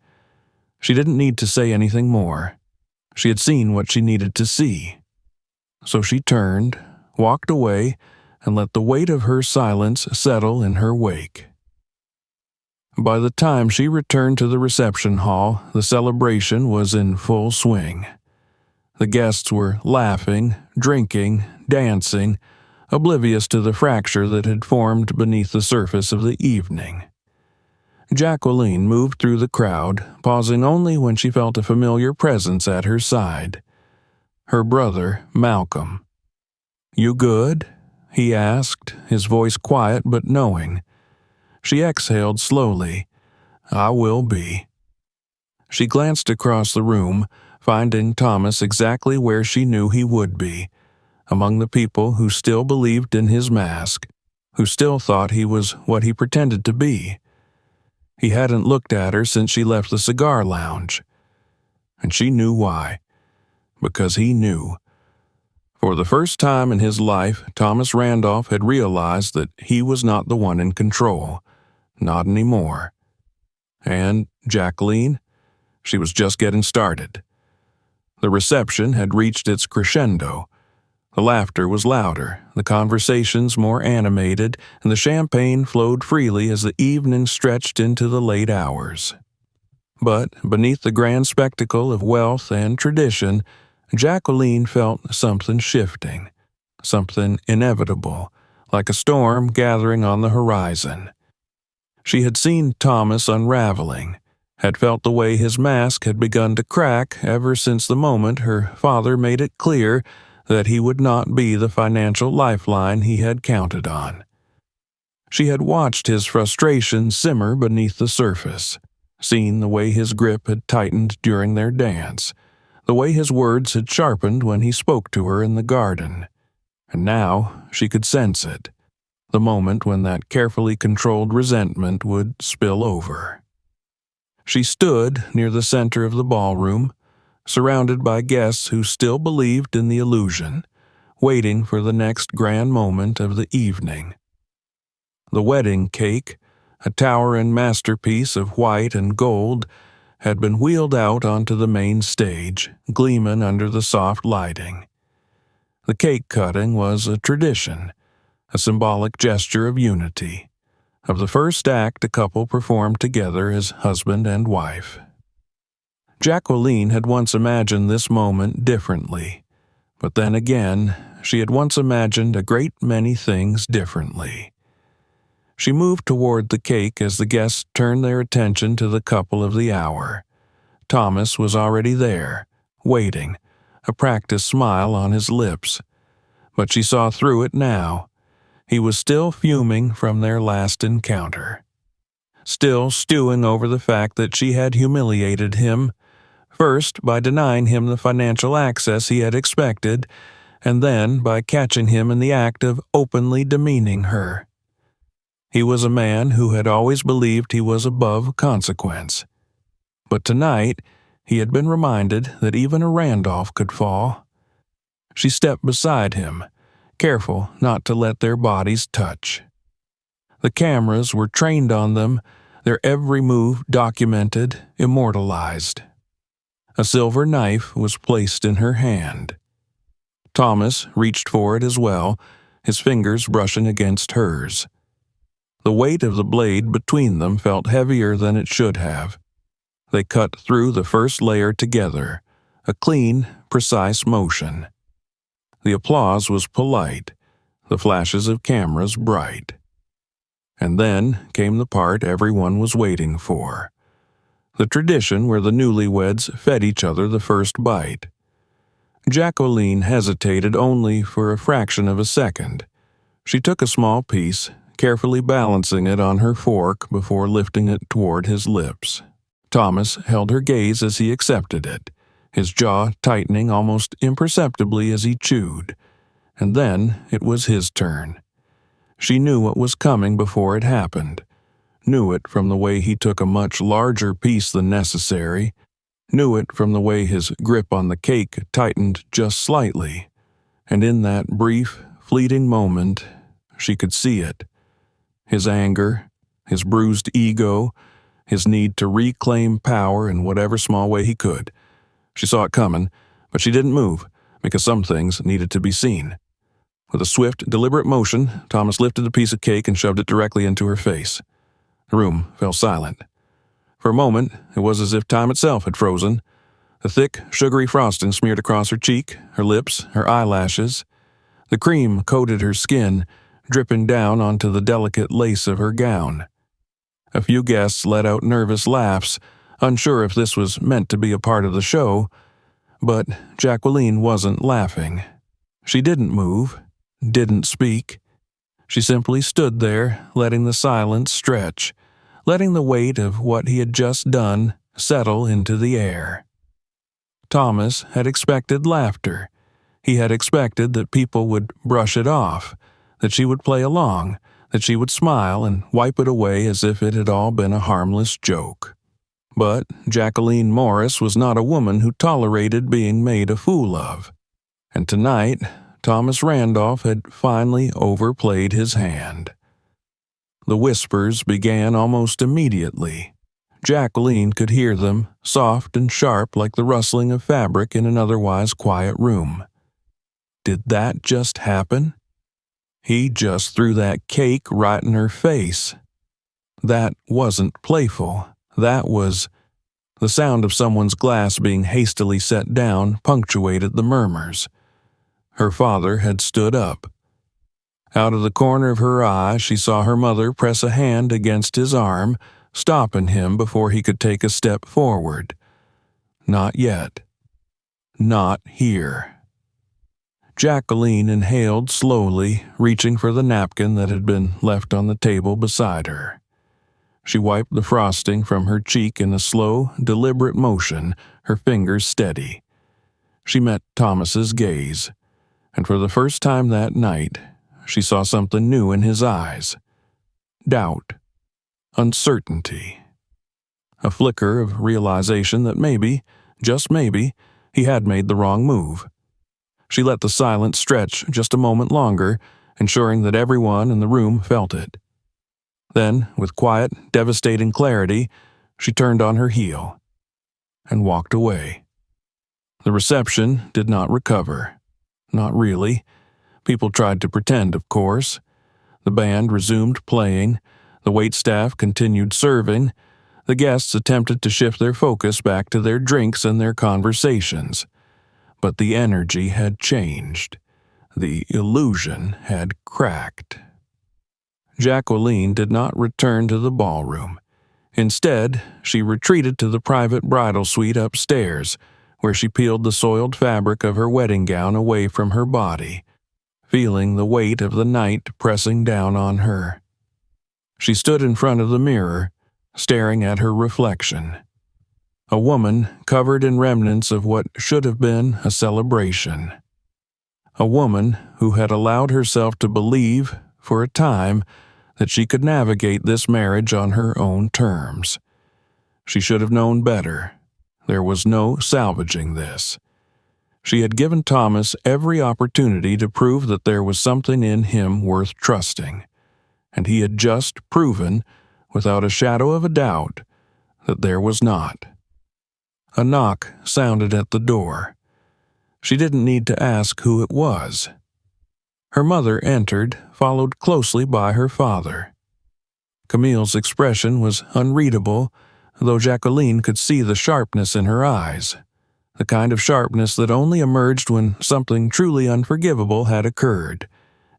She didn't need to say anything more. She had seen what she needed to see. So she turned, walked away, and let the weight of her silence settle in her wake. By the time she returned to the reception hall, the celebration was in full swing. The guests were laughing, drinking, dancing, oblivious to the fracture that had formed beneath the surface of the evening. Jacqueline moved through the crowd, pausing only when she felt a familiar presence at her side. Her brother, Malcolm. "You good?" he asked, his voice quiet but knowing. She exhaled slowly. "I will be." She glanced across the room, finding Thomas exactly where she knew he would be, among the people who still believed in his mask, who still thought he was what he pretended to be. He hadn't looked at her since she left the cigar lounge. And she knew why. Because he knew. For the first time in his life, Thomas Randolph had realized that he was not the one in control. Not anymore. And Jacqueline? She was just getting started. The reception had reached its crescendo. The laughter was louder, the conversations more animated, and the champagne flowed freely as the evening stretched into the late hours. But beneath the grand spectacle of wealth and tradition, Jacqueline felt something shifting, something inevitable, like a storm gathering on the horizon. She had seen Thomas unraveling, had felt the way his mask had begun to crack ever since the moment her father made it clear that he would not be the financial lifeline he had counted on. She had watched his frustration simmer beneath the surface, seen the way his grip had tightened during their dance, the way his words had sharpened when he spoke to her in the garden. And now she could sense it, the moment when that carefully controlled resentment would spill over. She stood near the center of the ballroom, surrounded by guests who still believed in the illusion, waiting for the next grand moment of the evening. The wedding cake, a towering masterpiece of white and gold, had been wheeled out onto the main stage, gleaming under the soft lighting. The cake cutting was a tradition, a symbolic gesture of unity, of the first act a couple performed together as husband and wife. Jacqueline had once imagined this moment differently, but then again, she had once imagined a great many things differently. She moved toward the cake as the guests turned their attention to the couple of the hour. Thomas was already there, waiting, a practiced smile on his lips. But she saw through it now. He was still fuming from their last encounter. Still stewing over the fact that she had humiliated him, first by denying him the financial access he had expected, and then by catching him in the act of openly demeaning her. He was a man who had always believed he was above consequence. But tonight, he had been reminded that even a Randolph could fall. She stepped beside him, careful not to let their bodies touch. The cameras were trained on them, their every move documented, immortalized. A silver knife was placed in her hand. Thomas reached for it as well, his fingers brushing against hers. The weight of the blade between them felt heavier than it should have. They cut through the first layer together, a clean, precise motion. The applause was polite, the flashes of cameras bright. And then came the part everyone was waiting for. The tradition where the newlyweds fed each other the first bite. Jacqueline hesitated only for a fraction of a second. She took a small piece, carefully balancing it on her fork before lifting it toward his lips. Thomas held her gaze as he accepted it, his jaw tightening almost imperceptibly as he chewed. And then it was his turn. She knew what was coming before it happened, knew it from the way he took a much larger piece than necessary, knew it from the way his grip on the cake tightened just slightly, and in that brief, fleeting moment, she could see it. His anger, his bruised ego, his need to reclaim power in whatever small way he could. She saw it coming, but she didn't move, because some things needed to be seen. With a swift, deliberate motion, Thomas lifted the piece of cake and shoved it directly into her face. The room fell silent. For a moment, it was as if time itself had frozen. The thick, sugary frosting smeared across her cheek, her lips, her eyelashes. The cream coated her skin, dripping down onto the delicate lace of her gown. A few guests let out nervous laughs, unsure if this was meant to be a part of the show, but Jacqueline wasn't laughing. She didn't move, didn't speak. She simply stood there, letting the silence stretch, letting the weight of what he had just done settle into the air. Thomas had expected laughter. He had expected that people would brush it off, that she would play along, that she would smile and wipe it away as if it had all been a harmless joke. But Jacqueline Morris was not a woman who tolerated being made a fool of. And tonight, Thomas Randolph had finally overplayed his hand. The whispers began almost immediately. Jacqueline could hear them, soft and sharp like the rustling of fabric in an otherwise quiet room. Did that just happen? He just threw that cake right in her face. That wasn't playful. That was... The sound of someone's glass being hastily set down punctuated the murmurs. Her father had stood up. Out of the corner of her eye, she saw her mother press a hand against his arm, stopping him before he could take a step forward. Not yet. Not here. Jacqueline inhaled slowly, reaching for the napkin that had been left on the table beside her. She wiped the frosting from her cheek in a slow, deliberate motion, her fingers steady. She met Thomas's gaze, and for the first time that night, she saw something new in his eyes. Doubt. Uncertainty. A flicker of realization that maybe, just maybe, he had made the wrong move. She let the silence stretch just a moment longer, ensuring that everyone in the room felt it. Then, with quiet, devastating clarity, she turned on her heel and walked away. The reception did not recover. Not really. People tried to pretend, of course. The band resumed playing. The waitstaff continued serving. The guests attempted to shift their focus back to their drinks and their conversations. But the energy had changed. The illusion had cracked. Jacqueline did not return to the ballroom. Instead, she retreated to the private bridal suite upstairs, where she peeled the soiled fabric of her wedding gown away from her body, feeling the weight of the night pressing down on her. She stood in front of the mirror, staring at her reflection. A woman covered in remnants of what should have been a celebration. A woman who had allowed herself to believe, for a time, that she could navigate this marriage on her own terms. She should have known better. There was no salvaging this. She had given Thomas every opportunity to prove that there was something in him worth trusting, and he had just proven, without a shadow of a doubt, that there was not. A knock sounded at the door. She didn't need to ask who it was. Her mother entered, followed closely by her father. Camille's expression was unreadable, though Jacqueline could see the sharpness in her eyes, the kind of sharpness that only emerged when something truly unforgivable had occurred.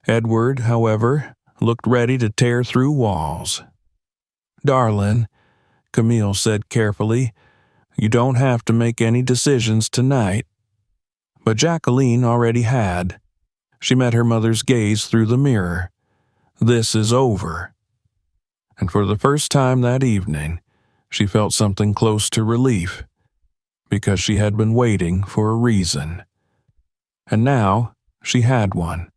Edward, however, looked ready to tear through walls. "Darling," Camille said carefully, "you don't have to make any decisions tonight." But Jacqueline already had. She met her mother's gaze through the mirror. "This is over." And for the first time that evening, she felt something close to relief, because she had been waiting for a reason. And now she had one.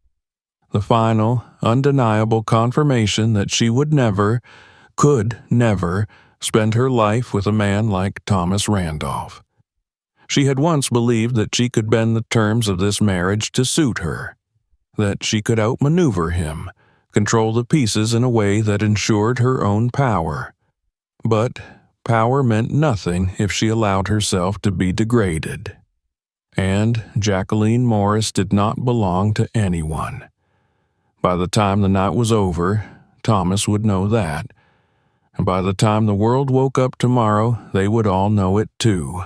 The final, undeniable confirmation that she would never, could never, spend her life with a man like Thomas Randolph. She had once believed that she could bend the terms of this marriage to suit her, that she could outmaneuver him, control the pieces in a way that ensured her own power. But power meant nothing if she allowed herself to be degraded. And Jacqueline Morris did not belong to anyone. By the time the night was over, Thomas would know that. And by the time the world woke up tomorrow, they would all know it too.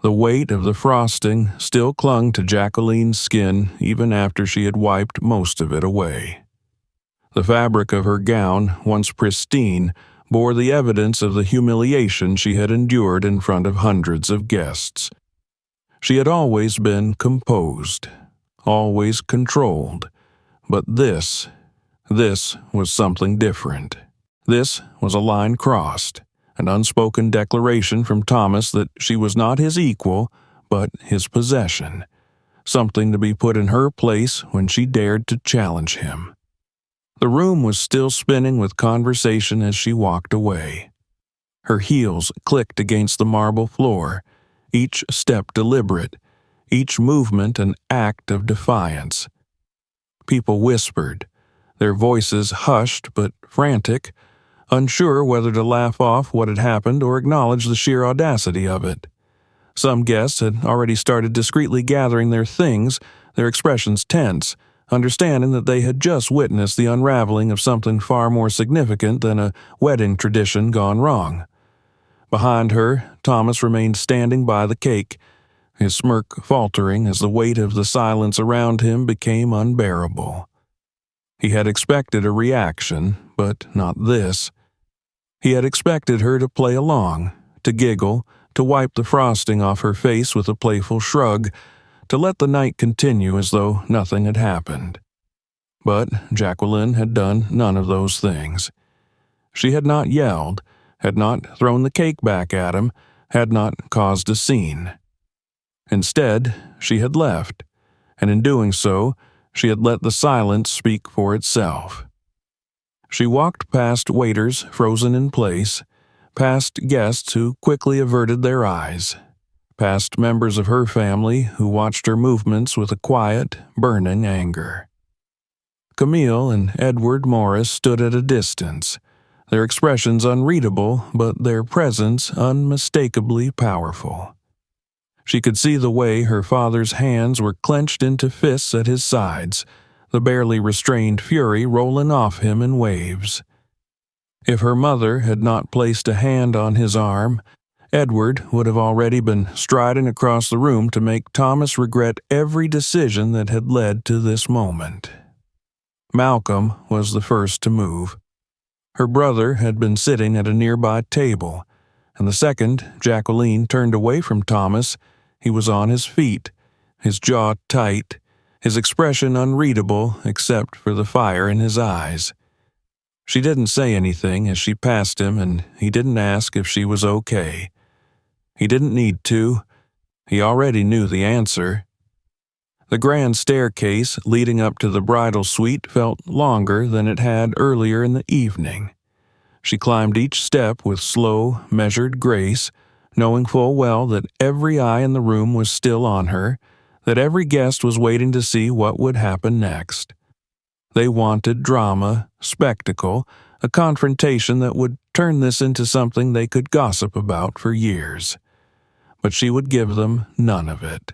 The weight of the frosting still clung to Jacqueline's skin even after she had wiped most of it away. The fabric of her gown, once pristine, bore the evidence of the humiliation she had endured in front of hundreds of guests. She had always been composed, always controlled, but this was something different. This was a line crossed, an unspoken declaration from Thomas that she was not his equal, but his possession, something to be put in her place when she dared to challenge him. The room was still spinning with conversation as she walked away. Her heels clicked against the marble floor, each step deliberate, each movement an act of defiance. People whispered, their voices hushed but frantic, unsure whether to laugh off what had happened or acknowledge the sheer audacity of it. Some guests had already started discreetly gathering their things, their expressions tense, understanding that they had just witnessed the unraveling of something far more significant than a wedding tradition gone wrong. Behind her, Thomas remained standing by the cake, his smirk faltering as the weight of the silence around him became unbearable. He had expected a reaction, but not this. He had expected her to play along, to giggle, to wipe the frosting off her face with a playful shrug, to let the night continue as though nothing had happened. But Jacqueline had done none of those things. She had not yelled, had not thrown the cake back at him, had not caused a scene. Instead, she had left, and in doing so, she had let the silence speak for itself. She walked past waiters frozen in place, past guests who quickly averted their eyes, past members of her family who watched her movements with a quiet, burning anger. Camille and Edward Morris stood at a distance, their expressions unreadable, but their presence unmistakably powerful. She could see the way her father's hands were clenched into fists at his sides, the barely restrained fury rolling off him in waves. If her mother had not placed a hand on his arm, Edward would have already been striding across the room to make Thomas regret every decision that had led to this moment. Malcolm was the first to move. Her brother had been sitting at a nearby table, and the second Jacqueline turned away from Thomas, he was on his feet, his jaw tight, his expression unreadable except for the fire in his eyes. She didn't say anything as she passed him, and he didn't ask if she was okay. He didn't need to. He already knew the answer. The grand staircase leading up to the bridal suite felt longer than it had earlier in the evening. She climbed each step with slow, measured grace, knowing full well that every eye in the room was still on her, that every guest was waiting to see what would happen next. They wanted drama, spectacle, a confrontation that would turn this into something they could gossip about for years. But she would give them none of it.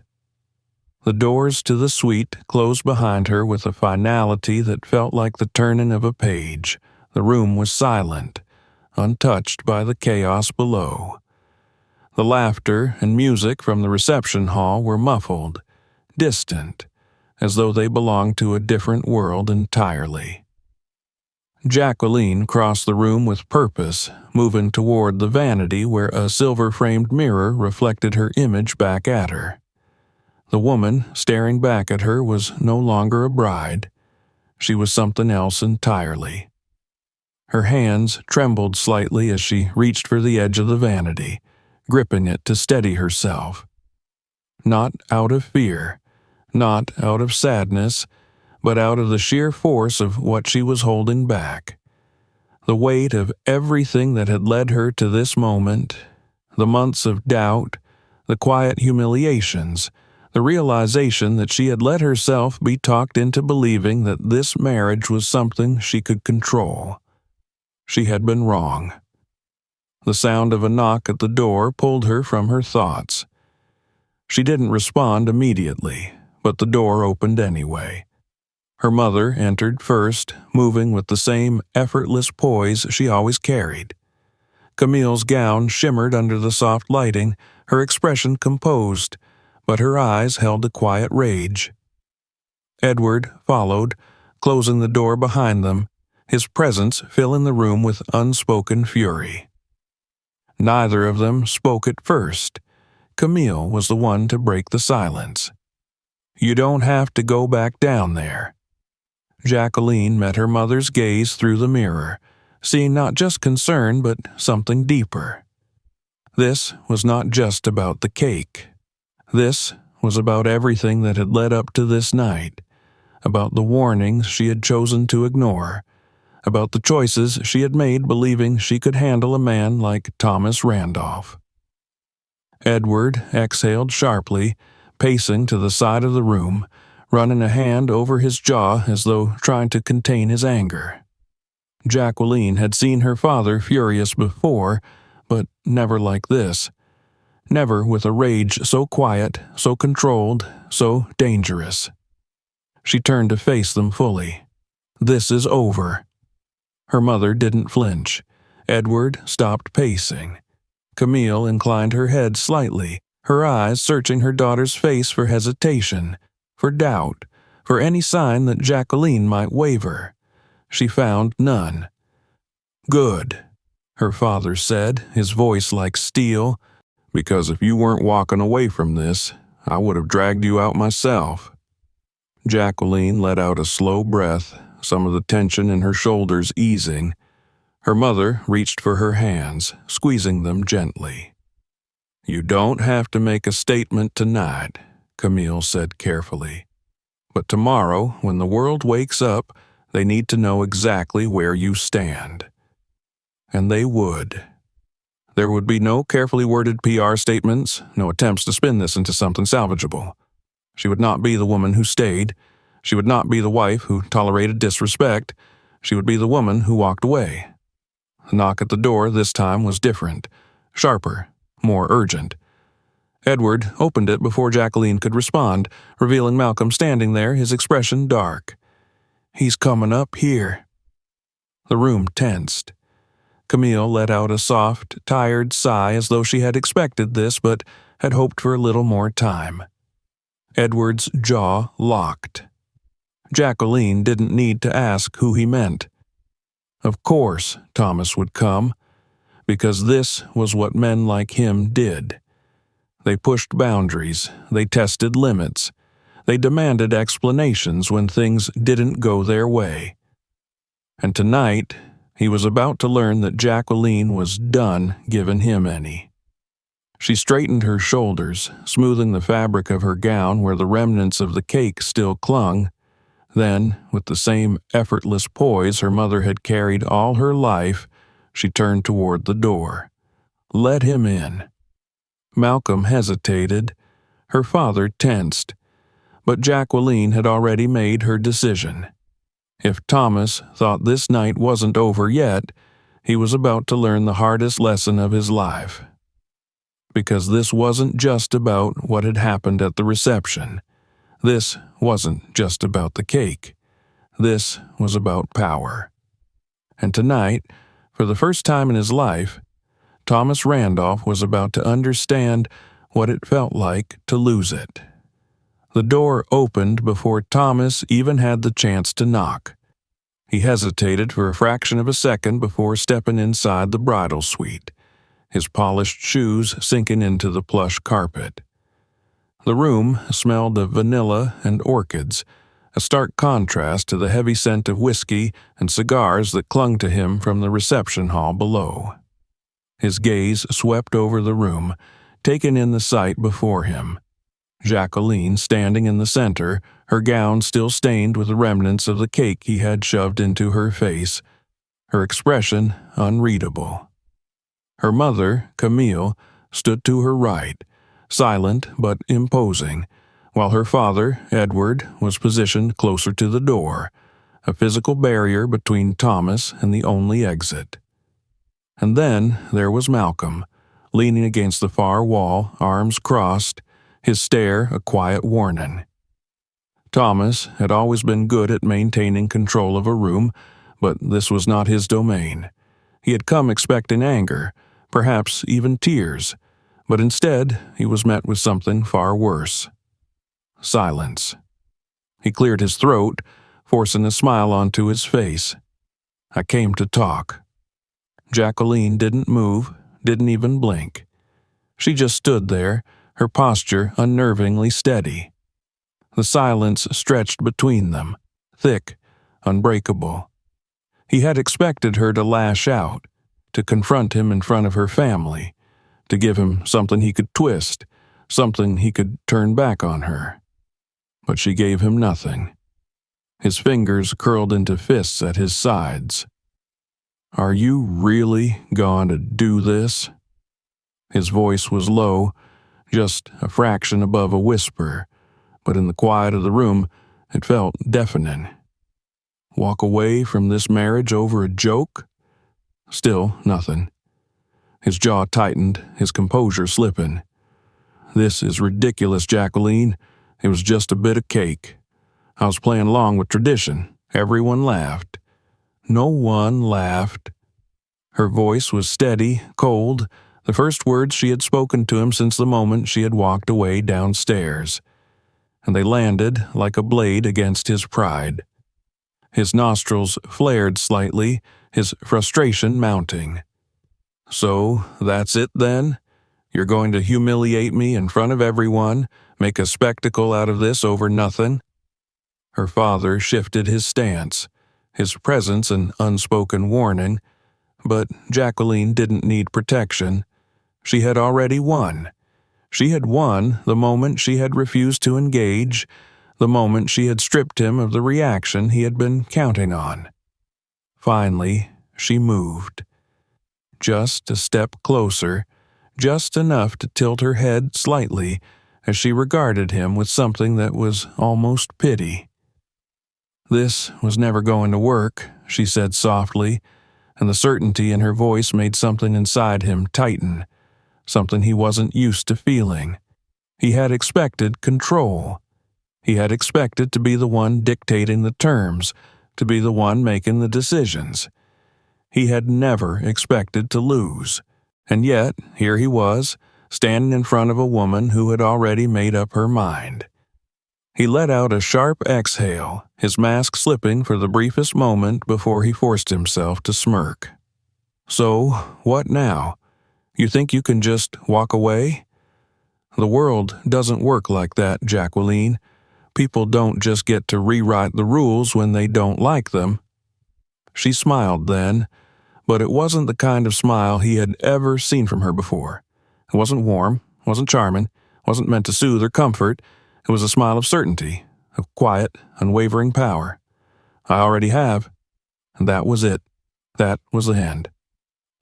The doors to the suite closed behind her with a finality that felt like the turning of a page. The room was silent, untouched by the chaos below. The laughter and music from the reception hall were muffled, distant, as though they belonged to a different world entirely. Jacqueline crossed the room with purpose, moving toward the vanity where a silver-framed mirror reflected her image back at her. The woman staring back at her was no longer a bride. She was something else entirely. Her hands trembled slightly as she reached for the edge of the vanity, gripping it to steady herself. Not out of fear, not out of sadness, but out of the sheer force of what she was holding back. The weight of everything that had led her to this moment, the months of doubt, the quiet humiliations, the realization that she had let herself be talked into believing that this marriage was something she could control. She had been wrong. The sound of a knock at the door pulled her from her thoughts. She didn't respond immediately, but the door opened anyway. Her mother entered first, moving with the same effortless poise she always carried. Camille's gown shimmered under the soft lighting, her expression composed, but her eyes held a quiet rage. Edward followed, closing the door behind them, his presence filling the room with unspoken fury. Neither of them spoke at first. Camille was the one to break the silence. "You don't have to go back down there." Jacqueline met her mother's gaze through the mirror, seeing not just concern but something deeper. This was not just about the cake. This was about everything that had led up to this night, about the warnings she had chosen to ignore, about the choices she had made believing she could handle a man like Thomas Randolph. Edward exhaled sharply, pacing to the side of the room, running a hand over his jaw as though trying to contain his anger. Jacqueline had seen her father furious before, but never like this. Never with a rage so quiet, so controlled, so dangerous. She turned to face them fully. "This is over." Her mother didn't flinch. Edward stopped pacing. Camille inclined her head slightly, her eyes searching her daughter's face for hesitation, for doubt, for any sign that Jacqueline might waver. She found none. "Good," her father said, his voice like steel, "because if you weren't walking away from this, I would have dragged you out myself." Jacqueline let out a slow breath, some of the tension in her shoulders easing. Her mother reached for her hands, squeezing them gently. "You don't have to make a statement tonight," Camille said carefully. "But tomorrow, when the world wakes up, they need to know exactly where you stand." And they would. There would be no carefully worded PR statements, no attempts to spin this into something salvageable. She would not be the woman who stayed. She would not be the wife who tolerated disrespect. She would be the woman who walked away. The knock at the door this time was different, sharper, more urgent. Edward opened it before Jacqueline could respond, revealing Malcolm standing there, his expression dark. "He's coming up here." The room tensed. Camille let out a soft, tired sigh as though she had expected this but had hoped for a little more time. Edward's jaw locked. Jacqueline didn't need to ask who he meant. Of course Thomas would come, because this was what men like him did. They pushed boundaries, they tested limits, they demanded explanations when things didn't go their way. And tonight, he was about to learn that Jacqueline was done giving him any. She straightened her shoulders, smoothing the fabric of her gown where the remnants of the cake still clung. Then, with the same effortless poise her mother had carried all her life, she turned toward the door. Let him in. Malcolm hesitated. Her father tensed. But Jacqueline had already made her decision. If Thomas thought this night wasn't over yet, he was about to learn the hardest lesson of his life. Because this wasn't just about what had happened at the reception. This wasn't just about the cake. This was about power. And tonight, for the first time in his life, Thomas Randolph was about to understand what it felt like to lose it. The door opened before Thomas even had the chance to knock. He hesitated for a fraction of a second before stepping inside the bridal suite, his polished shoes sinking into the plush carpet. The room smelled of vanilla and orchids, a stark contrast to the heavy scent of whiskey and cigars that clung to him from the reception hall below. His gaze swept over the room, taking in the sight before him. Jacqueline standing in the center, her gown still stained with the remnants of the cake he had shoved into her face, her expression unreadable. Her mother, Camille, stood to her right, silent but imposing, while her father, Edward, was positioned closer to the door, a physical barrier between Thomas and the only exit. And then there was Malcolm, leaning against the far wall, arms crossed, his stare a quiet warning. Thomas had always been good at maintaining control of a room, but this was not his domain. He had come expecting anger, perhaps even tears, but instead he was met with something far worse. Silence. He cleared his throat, forcing a smile onto his face. "I came to talk." Jacqueline didn't move, didn't even blink. She just stood there, her posture unnervingly steady. The silence stretched between them, thick, unbreakable. He had expected her to lash out, to confront him in front of her family, to give him something he could twist, something he could turn back on her. But she gave him nothing. His fingers curled into fists at his sides. "Are you really going to do this?" His voice was low, just a fraction above a whisper, but in the quiet of the room, it felt deafening. Walk away from this marriage over a joke? Still nothing. His jaw tightened, his composure slipping. "This is ridiculous, Jacqueline. It was just a bit of cake. I was playing along with tradition. Everyone laughed." No one laughed. Her voice was steady, cold, the first words she had spoken to him since the moment she had walked away downstairs. And they landed like a blade against his pride. His nostrils flared slightly, his frustration mounting. "So, that's it then? You're going to humiliate me in front of everyone, make a spectacle out of this over nothing?" Her father shifted his stance, his presence an unspoken warning, but Jacqueline didn't need protection. She had already won. She had won the moment she had refused to engage, the moment she had stripped him of the reaction he had been counting on. Finally, she moved. Just a step closer, just enough to tilt her head slightly as she regarded him with something that was almost pity. "This was never going to work," she said softly, and the certainty in her voice made something inside him tighten, something he wasn't used to feeling. He had expected control. He had expected to be the one dictating the terms, to be the one making the decisions. He had never expected to lose. And yet, here he was, standing in front of a woman who had already made up her mind. He let out a sharp exhale, his mask slipping for the briefest moment before he forced himself to smirk. So, what now? You think you can just walk away? The world doesn't work like that, Jacqueline. People don't just get to rewrite the rules when they don't like them. She smiled then, but it wasn't the kind of smile he had ever seen from her before. It wasn't warm, wasn't charming, wasn't meant to soothe or comfort. It was a smile of certainty, of quiet, unwavering power. I already have. And that was it. That was the end.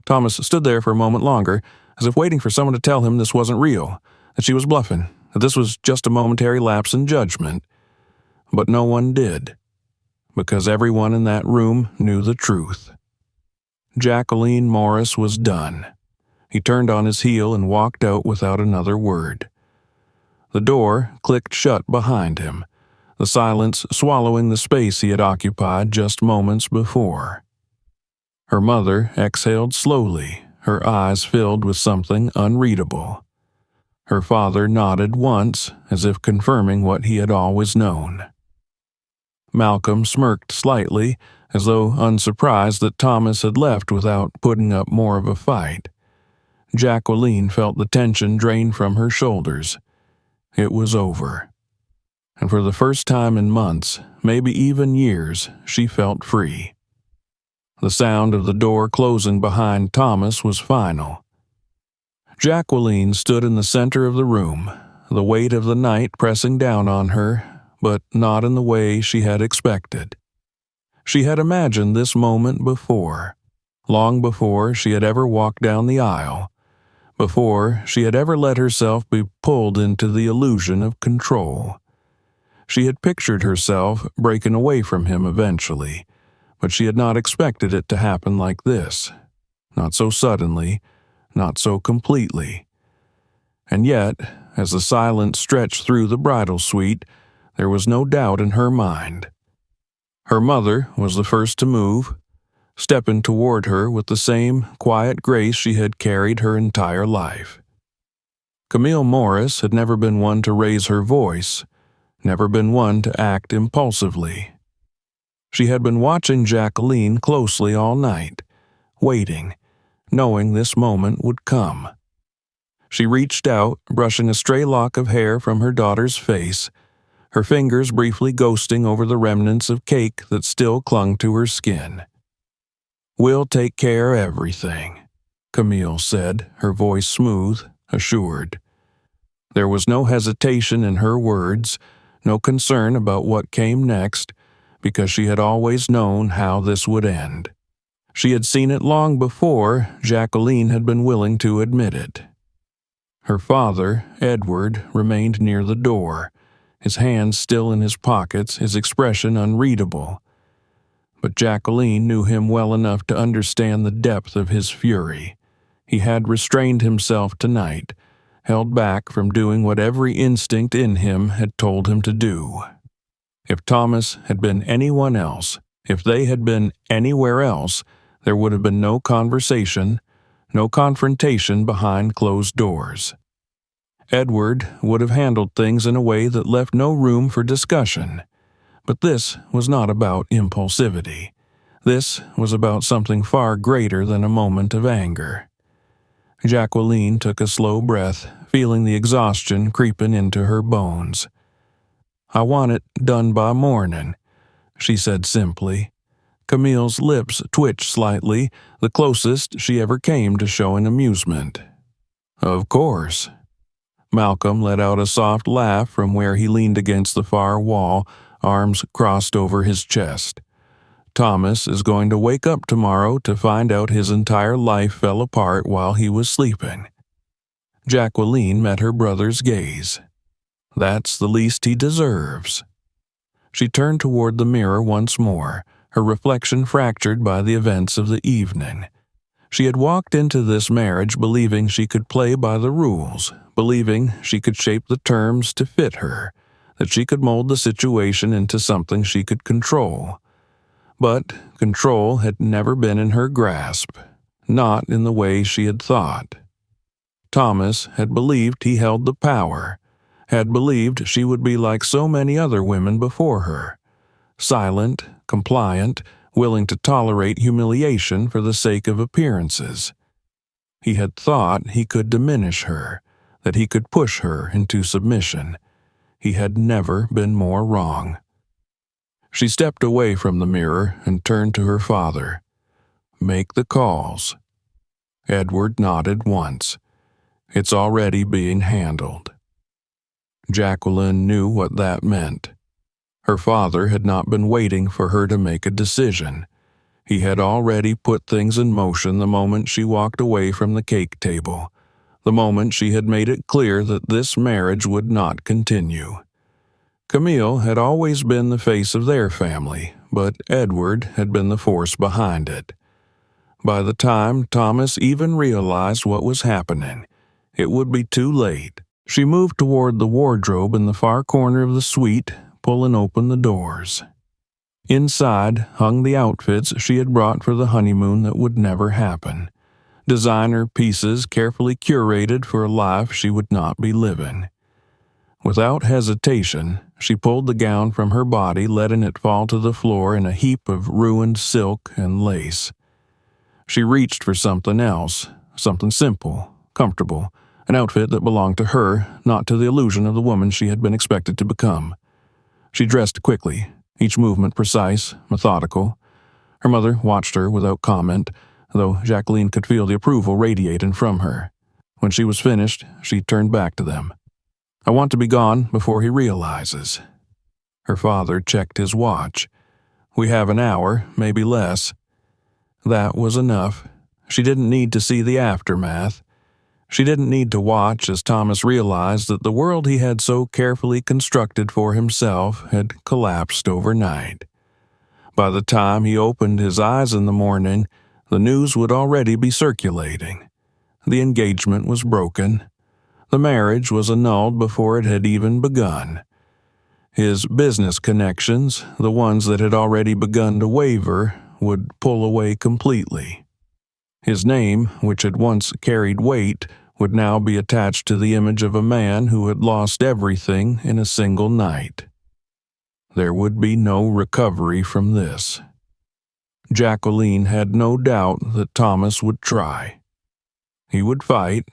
Thomas stood there for a moment longer, as if waiting for someone to tell him this wasn't real, that she was bluffing, that this was just a momentary lapse in judgment. But no one did, because everyone in that room knew the truth. Jacqueline Morris was done. He turned on his heel and walked out without another word. The door clicked shut behind him, the silence swallowing the space he had occupied just moments before. Her mother exhaled slowly, her eyes filled with something unreadable. Her father nodded once, as if confirming what he had always known. Malcolm smirked slightly, as though unsurprised that Thomas had left without putting up more of a fight. Jacqueline felt the tension drain from her shoulders. It was over. And for the first time in months, maybe even years, she felt free. The sound of the door closing behind Thomas was final. Jacqueline stood in the center of the room, the weight of the night pressing down on her, but not in the way she had expected. She had imagined this moment before, long before she had ever walked down the aisle, before she had ever let herself be pulled into the illusion of control. She had pictured herself breaking away from him eventually, but she had not expected it to happen like this. Not so suddenly, not so completely. And yet, as the silence stretched through the bridal suite, there was no doubt in her mind. Her mother was the first to move, stepping toward her with the same quiet grace she had carried her entire life. Camille Morris had never been one to raise her voice, never been one to act impulsively. She had been watching Jacqueline closely all night, waiting, knowing this moment would come. She reached out, brushing a stray lock of hair from her daughter's face, her fingers briefly ghosting over the remnants of cake that still clung to her skin. "We'll take care of everything," Camille said, her voice smooth, assured. There was no hesitation in her words, no concern about what came next, because she had always known how this would end. She had seen it long before Jacqueline had been willing to admit it. Her father, Edward, remained near the door, his hands still in his pockets, his expression unreadable. But Jacqueline knew him well enough to understand the depth of his fury. He had restrained himself tonight, held back from doing what every instinct in him had told him to do. If Thomas had been anyone else, if they had been anywhere else, there would have been no conversation, no confrontation behind closed doors. Edward would have handled things in a way that left no room for discussion. But this was not about impulsivity. This was about something far greater than a moment of anger. Jacqueline took a slow breath, feeling the exhaustion creeping into her bones. "I want it done by morning," she said simply. Camille's lips twitched slightly, the closest she ever came to showing amusement. "Of course." Malcolm let out a soft laugh from where he leaned against the far wall, arms crossed over his chest. "Thomas is going to wake up tomorrow to find out his entire life fell apart while he was sleeping." Jacqueline met her brother's gaze. "That's the least he deserves." She turned toward the mirror once more, her reflection fractured by the events of the evening. She had walked into this marriage believing she could play by the rules, believing she could shape the terms to fit her, that she could mold the situation into something she could control. But control had never been in her grasp, not in the way she had thought. Thomas had believed he held the power, had believed she would be like so many other women before her, silent, compliant, willing to tolerate humiliation for the sake of appearances. He had thought he could diminish her, that he could push her into submission. He had never been more wrong. She stepped away from the mirror and turned to her father. "Make the calls." Edward nodded once. "It's already being handled." Jacqueline knew what that meant. Her father had not been waiting for her to make a decision. He had already put things in motion the moment she walked away from the cake table, the moment she had made it clear that this marriage would not continue. Camille had always been the face of their family, but Edward had been the force behind it. By the time Thomas even realized what was happening, it would be too late. She moved toward the wardrobe in the far corner of the suite, pulling open the doors. Inside hung the outfits she had brought for the honeymoon that would never happen. Designer pieces carefully curated for a life she would not be living. Without hesitation, she pulled the gown from her body, letting it fall to the floor in a heap of ruined silk and lace. She reached for something else, something simple, comfortable, an outfit that belonged to her, not to the illusion of the woman she had been expected to become. She dressed quickly, each movement precise, methodical. Her mother watched her without comment, though Jacqueline could feel the approval radiating from her. When she was finished, she turned back to them. "I want to be gone before he realizes." Her father checked his watch. "We have an hour, maybe less." That was enough. She didn't need to see the aftermath. She didn't need to watch as Thomas realized that the world he had so carefully constructed for himself had collapsed overnight. By the time he opened his eyes in the morning, the news would already be circulating. The engagement was broken. The marriage was annulled before it had even begun. His business connections, the ones that had already begun to waver, would pull away completely. His name, which had once carried weight, would now be attached to the image of a man who had lost everything in a single night. There would be no recovery from this. Jacqueline had no doubt that Thomas would try. He would fight,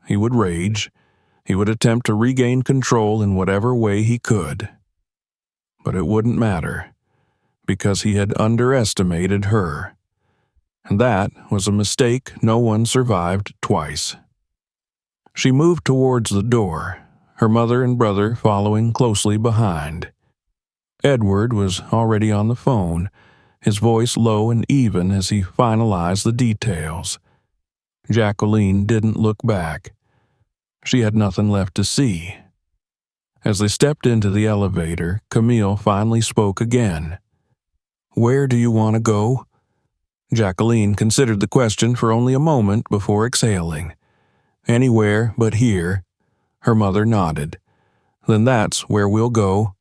he would rage, he would attempt to regain control in whatever way he could. But it wouldn't matter, because he had underestimated her. And that was a mistake no one survived twice. She moved towards the door, her mother and brother following closely behind. Edward was already on the phone, his voice low and even as he finalized the details. Jacqueline didn't look back. She had nothing left to see. As they stepped into the elevator, Camille finally spoke again. "Where do you want to go?" Jacqueline considered the question for only a moment before exhaling. "Anywhere but here." Her mother nodded. "Then that's where we'll go."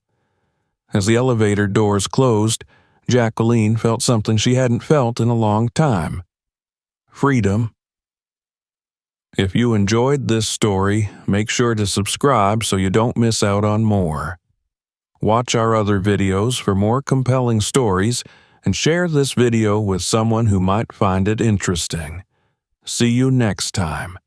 As the elevator doors closed, Jacqueline felt something she hadn't felt in a long time. Freedom. If you enjoyed this story, make sure to subscribe so you don't miss out on more. Watch our other videos for more compelling stories and share this video with someone who might find it interesting. See you next time.